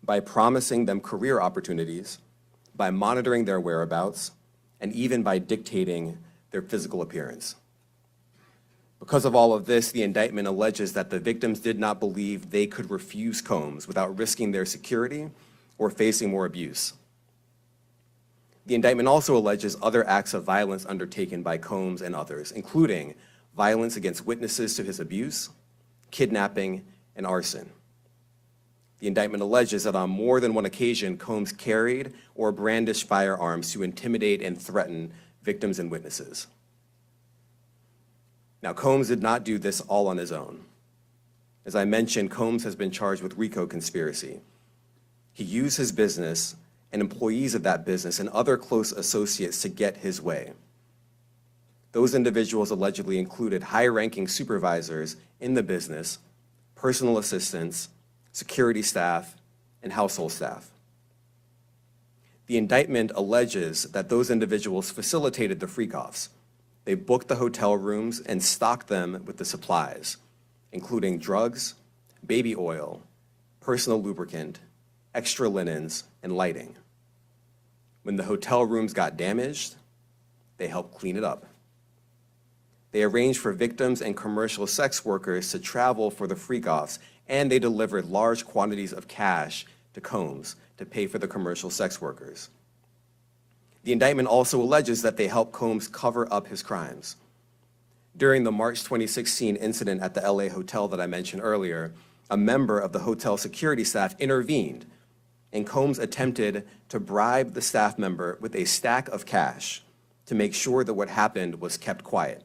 by promising them career opportunities, by monitoring their whereabouts, and even by dictating their physical appearance. Because of all of this, the indictment alleges that the victims did not believe they could refuse Combs without risking their security or facing more abuse. The indictment also alleges other acts of violence undertaken by Combs and others, including violence against witnesses to his abuse, kidnapping, and arson. The indictment alleges that on more than one occasion, Combs carried or brandished firearms to intimidate and threaten victims and witnesses. Now, Combs did not do this all on his own. As I mentioned, Combs has been charged with RICO conspiracy. He used his business and employees of that business and other close associates to get his way. Those individuals allegedly included high-ranking supervisors in the business, personal assistants, security staff, and household staff. The indictment alleges that those individuals facilitated the freak-offs. They booked the hotel rooms and stocked them with the supplies, including drugs, baby oil, personal lubricant, extra linens, and lighting. When the hotel rooms got damaged, they helped clean it up. They arranged for victims and commercial sex workers to travel for the freak-offs, and they delivered large quantities of cash to Combs to pay for the commercial sex workers. The indictment also alleges that they helped Combs cover up his crimes. During the March 2016 incident at the LA hotel that I mentioned earlier, a member of the hotel security staff intervened, and Combs attempted to bribe the staff member with a stack of cash to make sure that what happened was kept quiet.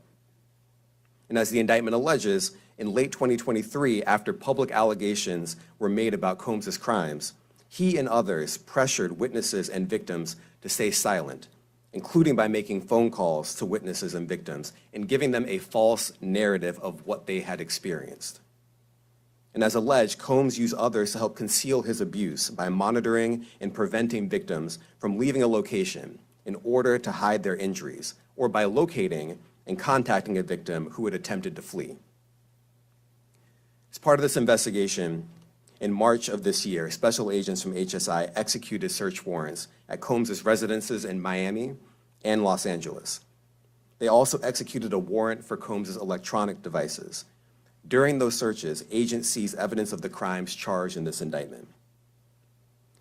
And as the indictment alleges, in late 2023, after public allegations were made about Combs' crimes, he and others pressured witnesses and victims to stay silent, including by making phone calls to witnesses and victims and giving them a false narrative of what they had experienced. And as alleged, Combs used others to help conceal his abuse by monitoring and preventing victims from leaving a location in order to hide their injuries, or by locating and contacting a victim who had attempted to flee. As part of this investigation, in March of this year, special agents from HSI executed search warrants at Combs' residences in Miami and Los Angeles. They also executed a warrant for Combs' electronic devices. During those searches, agents seized evidence of the crimes charged in this indictment.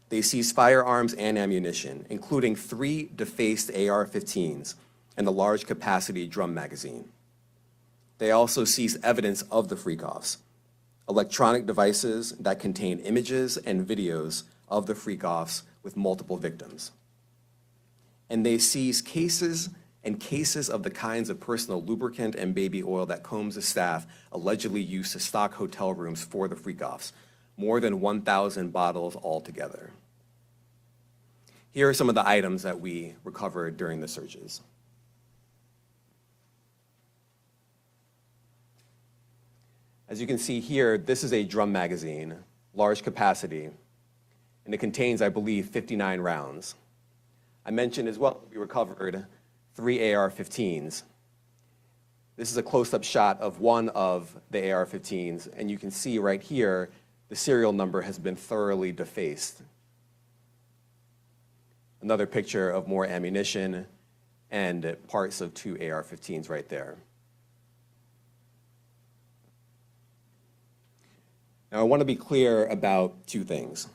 They seized firearms and ammunition, including 3 defaced AR-15s and a large capacity drum magazine. They also seized evidence of the freak-offs, electronic devices that contain images and videos of the freak-offs with multiple victims. And they seized cases and cases of the kinds of personal lubricant and baby oil that Combs' staff allegedly used to stock hotel rooms for the freak-offs, more than 1,000 bottles altogether. Here are some of the items that we recovered during the searches. As you can see here, this is a drum magazine, large capacity, and it contains, I believe, 59 rounds. I mentioned as well, we recovered 3 AR-15s. This is a close-up shot of one of the AR-15s, and you can see right here, the serial number has been thoroughly defaced. Another picture of more ammunition and parts of 2 AR-15s right there. Now, I want to be clear about 2 things.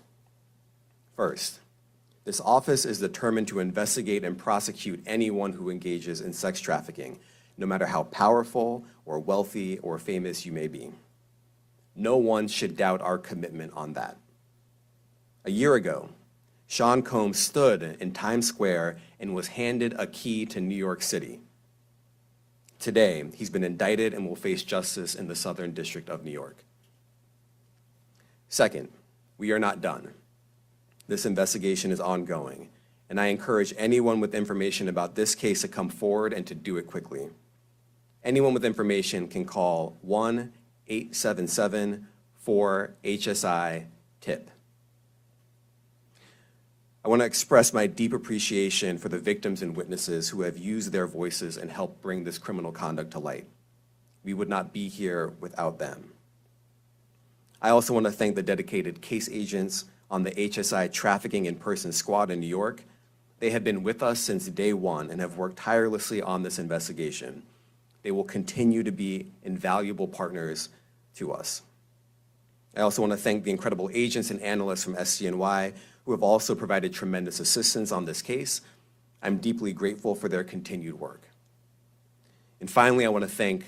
First, this office is determined to investigate and prosecute anyone who engages in sex trafficking, no matter how powerful or wealthy or famous you may be. No one should doubt our commitment on that. A year ago, Sean Combs stood in Times Square and was handed a key to New York City. Today, he's been indicted and will face justice in the Southern District of New York. Second, we are not done. This investigation is ongoing, and I encourage anyone with information about this case to come forward and to do it quickly. Anyone with information can call 1-877-4-HSI-TIP. I want to express my deep appreciation for the victims and witnesses who have used their voices and helped bring this criminal conduct to light. We would not be here without them. I also want to thank the dedicated case agents on the HSI Trafficking in Person Squad in New York. They have been with us since day one and have worked tirelessly on this investigation. They will continue to be invaluable partners to us. I also want to thank the incredible agents and analysts from SCNY who have also provided tremendous assistance on this case. I'm deeply grateful for their continued work. And finally, I want to thank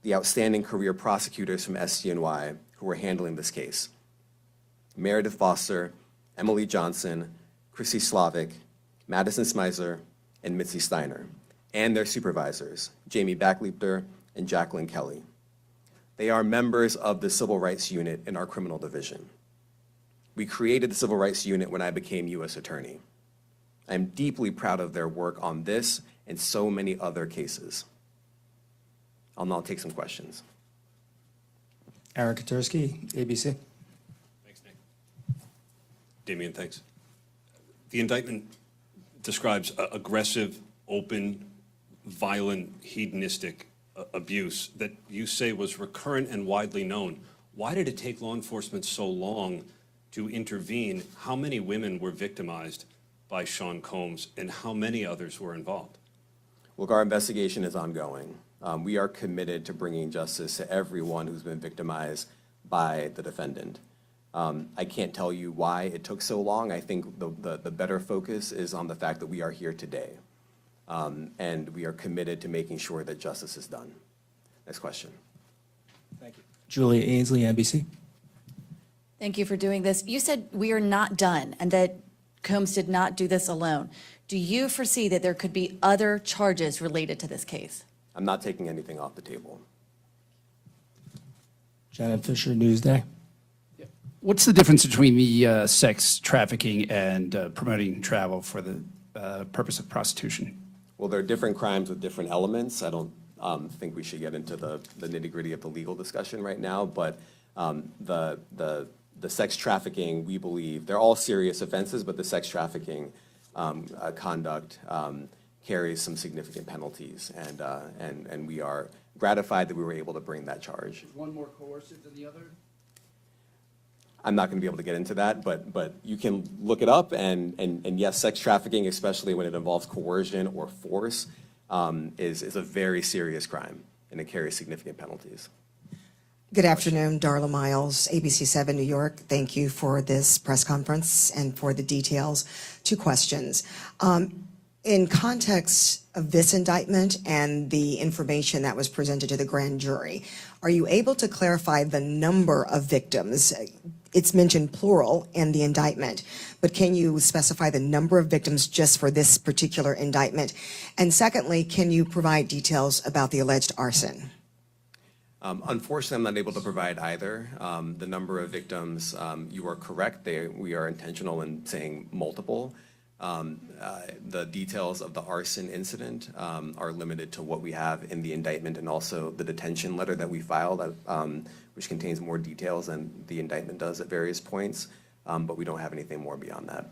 the outstanding career prosecutors from SCNY who are handling this case. Meredith Foster, Emily Johnson, Chrissy Slavic, Madison Smeisler, and Mitzi Steiner, and their supervisors, Jamie Backleeper and Jacqueline Kelly. They are members of the Civil Rights Unit in our criminal division. We created the Civil Rights Unit when I became U.S. Attorney. I am deeply proud of their work on this and so many other cases. I'll now take some questions. Aaron Katursky, ABC. Thanks, Nick. Damian, thanks. The indictment describes aggressive, open, violent, hedonistic abuse that you say was recurrent and widely known. Why did it take law enforcement so long to intervene? How many women were victimized by Sean Combs, and how many others were involved? Look, our investigation is ongoing. We are committed to bringing justice to everyone who's been victimized by the defendant. I can't tell you why it took so long. I think the better focus is on the fact that we are here today. And we are committed to making sure that justice is done. Next question. Thank you. Julia Ainsley, NBC. Thank you for doing this. You said we are not done and that Combs did not do this alone. Do you foresee that there could be other charges related to this case? I'm not taking anything off the table. Janet Fisher, Newsday. What's the difference between the sex trafficking and promoting travel for the purpose of prostitution? Well, there are different crimes with different elements. I don't think we should get into the nitty-gritty of the legal discussion right now, but the sex trafficking, we believe, they're all serious offenses, but the sex trafficking conduct carries some significant penalties, and we are gratified that we were able to bring that charge. Is one more coercive than the other? I'm not going to be able to get into that, but you can look it up, and yes, sex trafficking, especially when it involves coercion or force, is a very serious crime, and it carries significant penalties. Good afternoon, Darla Miles, ABC 7 New York. Thank you for this press conference and for the details. 2 questions. In context of this indictment and the information that was presented to the grand jury, are you able to clarify the number of victims? It's mentioned plural in the indictment, but can you specify the number of victims just for this particular indictment? And secondly, can you provide details about the alleged arson? Unfortunately, I'm not able to provide either. The number of victims, you are correct. We are intentional in saying multiple. The details of the arson incident are limited to what we have in the indictment and also the detention letter that we filed, which contains more details than the indictment does at various points, but we don't have anything more beyond that.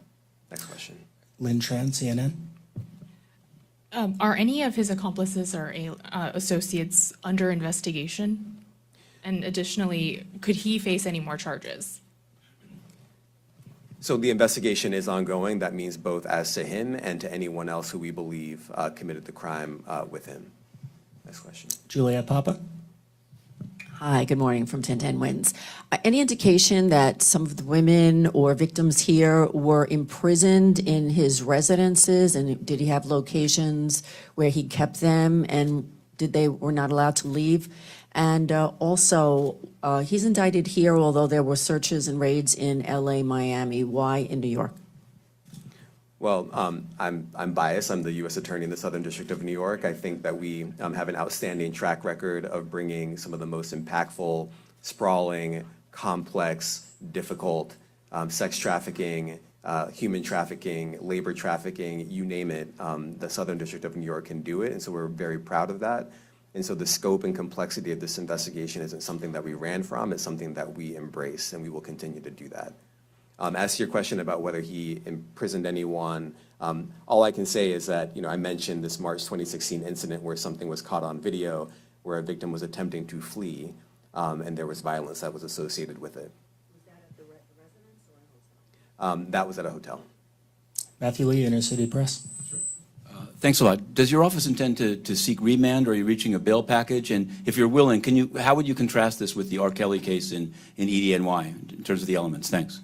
Next question. Lynn Tran, CNN. Are any of his accomplices or associates under investigation? And additionally, could he face any more charges? So the investigation is ongoing. That means both as to him and to anyone else who we believe committed the crime with him. Next question. Juliet Papa. Hi, good morning from 1010 Wins. Any indication that some of the women or victims here were imprisoned in his residences, and did he have locations where he kept them, and were not allowed to leave? And also, he's indicted here, although there were searches and raids in LA, Miami. Why in New York? Well, I'm biased. I'm the U.S. Attorney in the Southern District of New York. I think that we have an outstanding track record of bringing some of the most impactful, sprawling, complex, difficult sex trafficking, human trafficking, labor trafficking, you name it. The Southern District of New York can do it, and so we're very proud of that. And so the scope and complexity of this investigation isn't something that we ran from. It's something that we embrace, and we will continue to do that. As to your question about whether he imprisoned anyone, all I can say is that, I mentioned this March 2016 incident where something was caught on video where a victim was attempting to flee, and there was violence that was associated with it. Was that at the residence or in That was at a hotel. Matthew Lee, Inner City Press. Thanks a lot. Does your office intend to seek remand, or are you reaching a bail package? And if you're willing, how would you contrast this with the R. Kelly case in EDNY in terms of the elements? Thanks.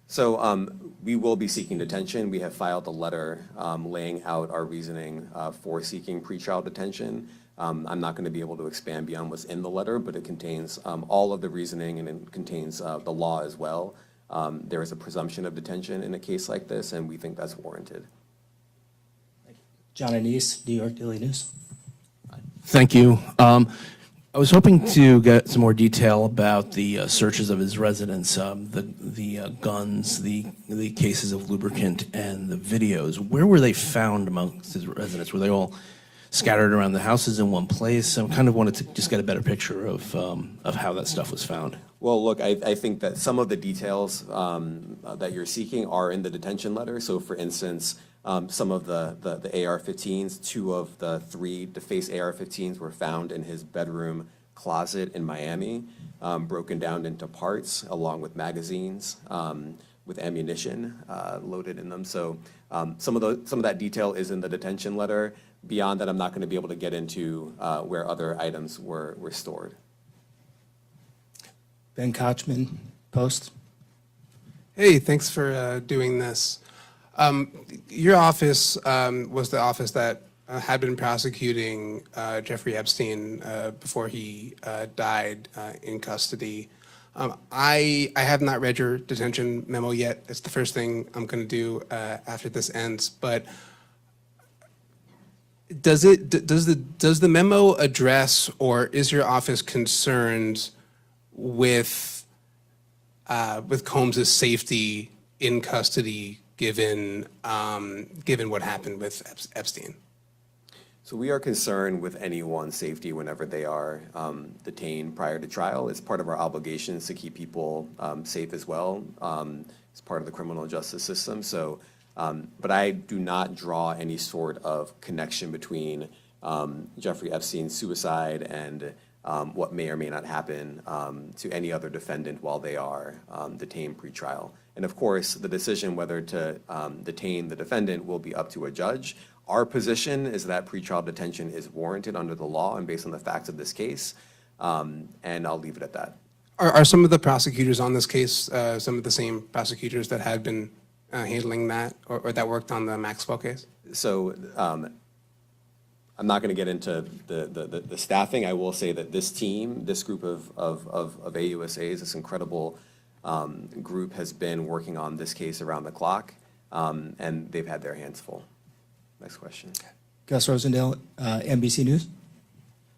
So we will be seeking detention. We have filed a letter laying out our reasoning for seeking pretrial detention. I'm not going to be able to expand beyond what's in the letter, but it contains all of the reasoning, and it contains the law as well. There is a presumption of detention in a case like this, and we think that's warranted. John Anise, New York Daily News. Thank you. I was hoping to get some more detail about the searches of his residence, the guns, the cases of lubricant, and the videos. Where were they found amongst his residence? Were they all scattered around the houses in one place? I kind of wanted to just get a better picture of how that stuff was found. Well, look, I think that some of the details that you're seeking are in the detention letter. So, for instance, some of the AR-15s, 2 of the 3 defaced AR-15s were found in his bedroom closet in Miami, broken down into parts, along with magazines with ammunition loaded in them. So some of that detail is in the detention letter. Beyond that, I'm not going to be able to get into where other items were stored. Ben Kochman, Post. Hey, thanks for doing this. Your office was the office that had been prosecuting Jeffrey Epstein before he died in custody. I have not read your detention memo yet. It's the first thing I'm going to do after this ends. But does the memo address, or is your office concerned with Combs' safety in custody, given what happened with Epstein? So we are concerned with anyone's safety whenever they are detained prior to trial. It's part of our obligations to keep people safe as well. It's part of the criminal justice system. So, but I do not draw any sort of connection between Jeffrey Epstein's suicide and what may or may not happen to any other defendant while they are detained pretrial. And of course, the decision whether to detain the defendant will be up to a judge. Our position is that pretrial detention is warranted under the law and based on the facts of this case, and I'll leave it at that. Are some of the prosecutors on this case some of the same prosecutors that had been handling that, or that worked on the Maxwell case? So I'm not going to get into the staffing. I will say that this team, this group of AUSAs, this incredible group has been working on this case around the clock, and they've had their hands full. Next question. Gus Rosendale, NBC News.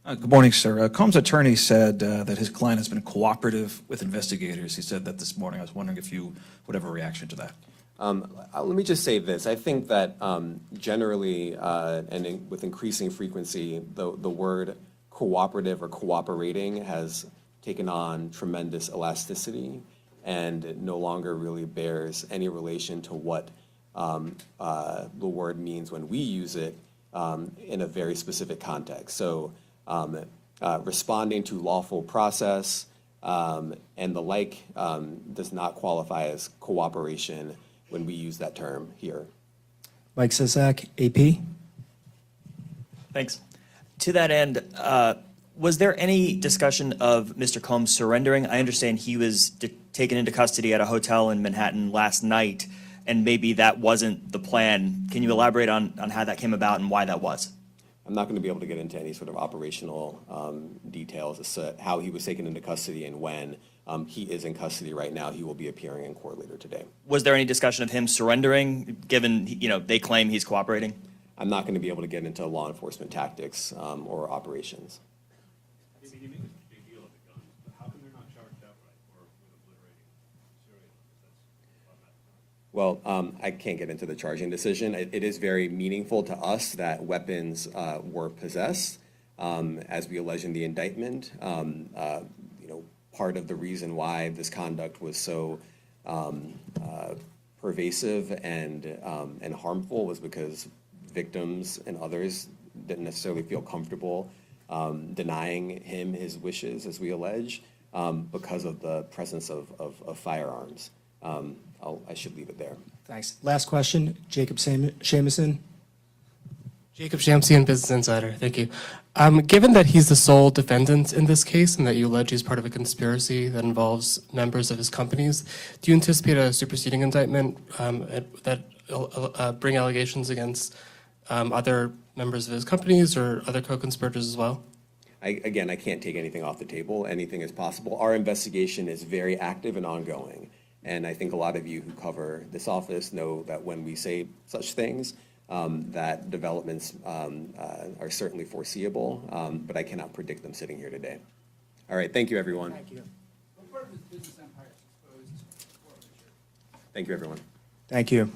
Good morning, sir. Combs' attorney said that his client has been cooperative with investigators. He said that this morning. I was wondering if you would have a reaction to that. Let me just say this. I think that generally with increasing frequency, the word cooperative or cooperating has taken on tremendous elasticity and no longer really bears any relation to what the word means when we use it in a very specific context. So responding to lawful process and the like does not qualify as cooperation when we use that term here. Mike Secak, AP. Thanks. To that end, was there any discussion of Mr. Combs surrendering? I understand he was taken into custody at a hotel in Manhattan last night, and maybe that wasn't the plan. Can you elaborate on how that came about and why that was? I'm not going to be able to get into any sort of operational details as to how he was taken into custody and when. He is in custody right now. He will be appearing in court later today. Was there any discussion of him surrendering, given they claim he's cooperating? I'm not going to be able to get into law enforcement tactics or operations. You make a big deal of the guns, but how come they're not charged outright or with obliterating serial numbers? Well, I can't get into the charging decision. It is very meaningful to us that weapons were possessed, as we allege in the indictment. Part of the reason why this conduct was so pervasive and harmful was because victims and others didn't necessarily feel comfortable denying him his wishes, as we allege, because of the presence of firearms. I should leave it there. Thanks. Last question, Jacob Shamison. Jacob Shamsian, Business Insider. Thank you. Given that he's the sole defendant in this case and that you allege he's part of a conspiracy that involves members of his companies, do you anticipate a superseding indictment that bring allegations against other members of his companies or other co-conspirators as well? Again, I can't take anything off the table. Anything is possible. Our investigation is very active and ongoing. And I think a lot of you who cover this office know that when we say such things, that developments are certainly foreseeable, but I cannot predict them sitting here today. All right, thank you, everyone. Thank you. Thank you, everyone. Thank you.